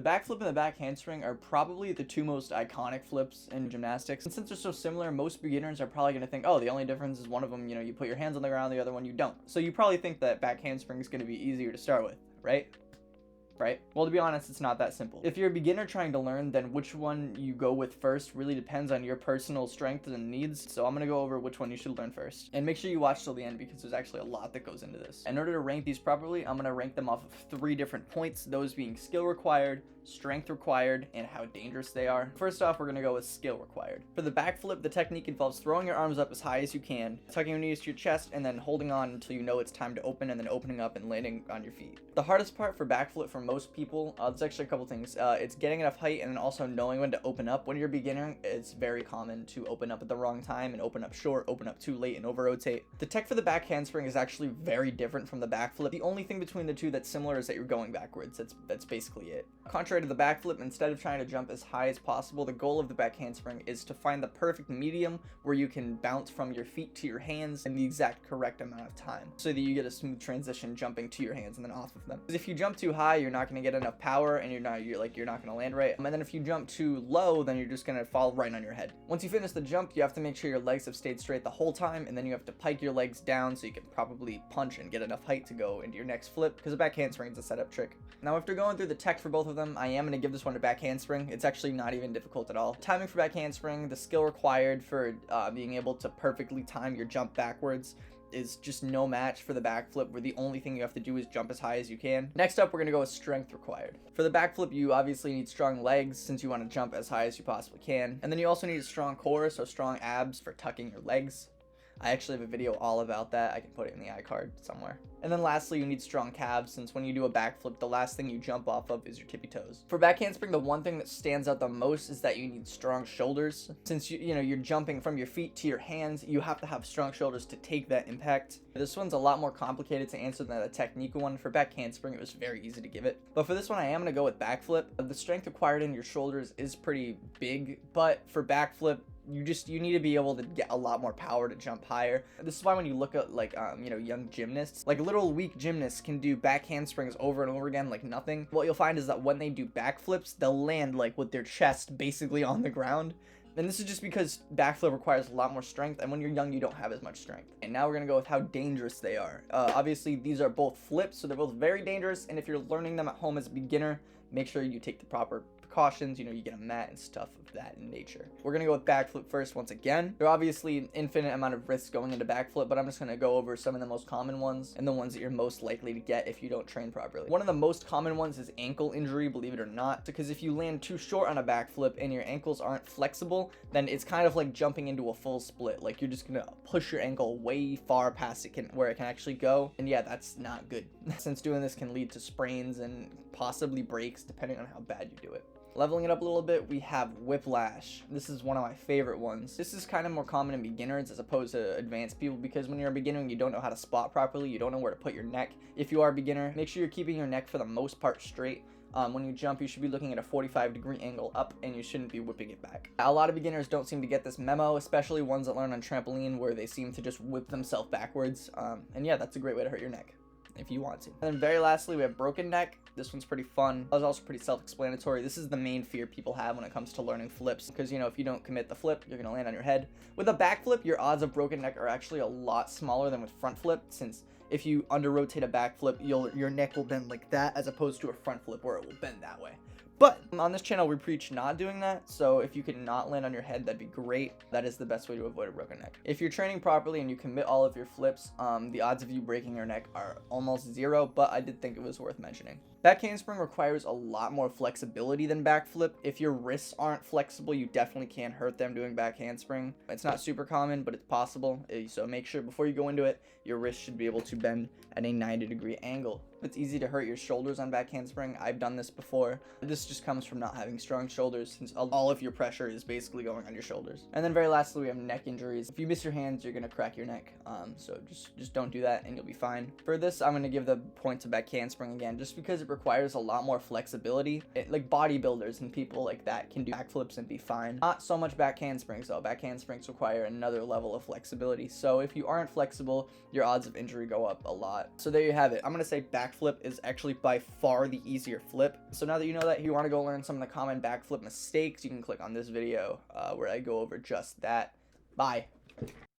The backflip and the back handspring are probably the two most iconic flips in gymnastics. And since they're so similar, most beginners are probably going to think, oh, the only difference is one of them, you put your hands on the ground, the other one you don't. So you probably think that back handspring is going to be easier to start with, right? Well, to be honest, it's not that simple. If you're a beginner trying to learn, then which one you go with first really depends on your personal strengths and needs. So I'm going to go over which one you should learn first. And make sure you watch till the end because there's actually a lot that goes into this. In order to rank these properly, I'm going to rank them off of 3 different points, those being skill required, strength required, and how dangerous they are. First off, we're going to go with skill required. For the backflip, the technique involves throwing your arms up as high as you can, tucking your knees to your chest, and then holding on until you know it's time to open, and then opening up and landing on your feet. The hardest part for backflip for most people, there's actually a couple things. It's getting enough height and then also knowing when to open up. When you're a beginner, it's very common to open up at the wrong time and open up short, open up too late, and over-rotate. The tech for the back handspring is actually very different from the backflip. The only thing between the two that's similar is that you're going backwards. That's basically it. Contrary to the backflip, instead of trying to jump as high as possible, the goal of the back handspring is to find the perfect medium where you can bounce from your feet to your hands in the exact correct amount of time so that you get a smooth transition jumping to your hands and then off of them. Because if you jump too high, you're not going to get enough power and you're not going to land right. And then if you jump too low, then you're just going to fall right on your head. Once you finish the jump, you have to make sure your legs have stayed straight the whole time, and then you have to pike your legs down so you can probably punch and get enough height to go into your next flip, because the back handspring is a setup trick. Now, after going through the tech for both of them, I am going to give this one to back handspring. It's actually not even difficult at all. Timing for back handspring, the skill required for being able to perfectly time your jump backwards is just no match for the backflip, where the only thing you have to do is jump as high as you can. Next up, we're going to go with strength required. For the backflip, you obviously need strong legs since you want to jump as high as you possibly can. And then you also need a strong core, so strong abs for tucking your legs. I actually have a video all about that. I can put it in the iCard somewhere. And then lastly, you need strong calves, since when you do a backflip, the last thing you jump off of is your tippy toes. For back handspring, the one thing that stands out the most is that you need strong shoulders. Since you're jumping from your feet to your hands, you have to have strong shoulders to take that impact. This one's a lot more complicated to answer than the technique one. For back handspring, it was very easy to give it. But for this one, I am going to go with backflip. The strength required in your shoulders is pretty big, but for backflip, you need to be able to get a lot more power to jump higher. This is why when you look at young gymnasts, like little weak gymnasts can do back handsprings over and over again like nothing. What you'll find is that when they do backflips, they'll land like with their chest basically on the ground. And this is just because backflip requires a lot more strength, and when you're young, you don't have as much strength. And now we're going to go with how dangerous they are. Obviously, these are both flips, so they're both very dangerous, and if you're learning them at home as a beginner, make sure you take the proper precautions, you get a mat and stuff of that nature. We're going to go with backflip first once again. There are obviously an infinite amount of risks going into backflip, but I'm just going to go over some of the most common ones and the ones that you're most likely to get if you don't train properly. One of the most common ones is ankle injury, believe it or not, because if you land too short on a backflip and your ankles aren't flexible, then it's kind of like jumping into a full split. Like you're just going to push your ankle way far past where it can actually go. And yeah, that's not good since doing this can lead to sprains and possibly breaks depending on how bad you do it. Leveling it up a little bit, we have whiplash. This is one of my favorite ones. This is kind of more common in beginners as opposed to advanced people, because when you're a beginner and you don't know how to spot properly, you don't know where to put your neck. If you are a beginner, make sure you're keeping your neck for the most part straight. When you jump, you should be looking at a 45-degree angle up, and you shouldn't be whipping it back. A lot of beginners don't seem to get this memo, especially ones that learn on trampoline, where they seem to just whip themselves backwards. And yeah, that's a great way to hurt your neck if you want to. And then very lastly, we have broken neck. This one's pretty fun. It's also pretty self-explanatory. This is the main fear people have when it comes to learning flips, because if you don't commit the flip, you're gonna land on your head. With a backflip, your odds of broken neck are actually a lot smaller than with front flip, since if you under-rotate a backflip, your neck will bend like that, as opposed to a front flip where it will bend that way. But on this channel, we preach not doing that, so if you can not land on your head, that'd be great. That is the best way to avoid a broken neck. If you're training properly and you commit all of your flips, the odds of you breaking your neck are almost zero, but I did think it was worth mentioning. Back handspring requires a lot more flexibility than backflip. If your wrists aren't flexible, you definitely can't hurt them doing back handspring. It's not super common, but it's possible, so make sure before you go into it, your wrist should be able to bend at a 90-degree angle. It's easy to hurt your shoulders on back handspring. I've done this before. This just comes from not having strong shoulders, since all of your pressure is basically going on your shoulders. And then very lastly, we have neck injuries. If you miss your hands, you're gonna crack your neck. So just don't do that and you'll be fine. For this, I'm gonna give the point to back handspring again, just because it requires a lot more flexibility. Like bodybuilders and people like that can do backflips and be fine. Not so much back handsprings though. Back handsprings require another level of flexibility. So if you aren't flexible, your odds of injury go up a lot. So there you have it. I'm gonna say backflip is actually by far the easier flip. So now that you know that, if you want to go learn some of the common backflip mistakes, you can click on this video where I go over just that. Bye.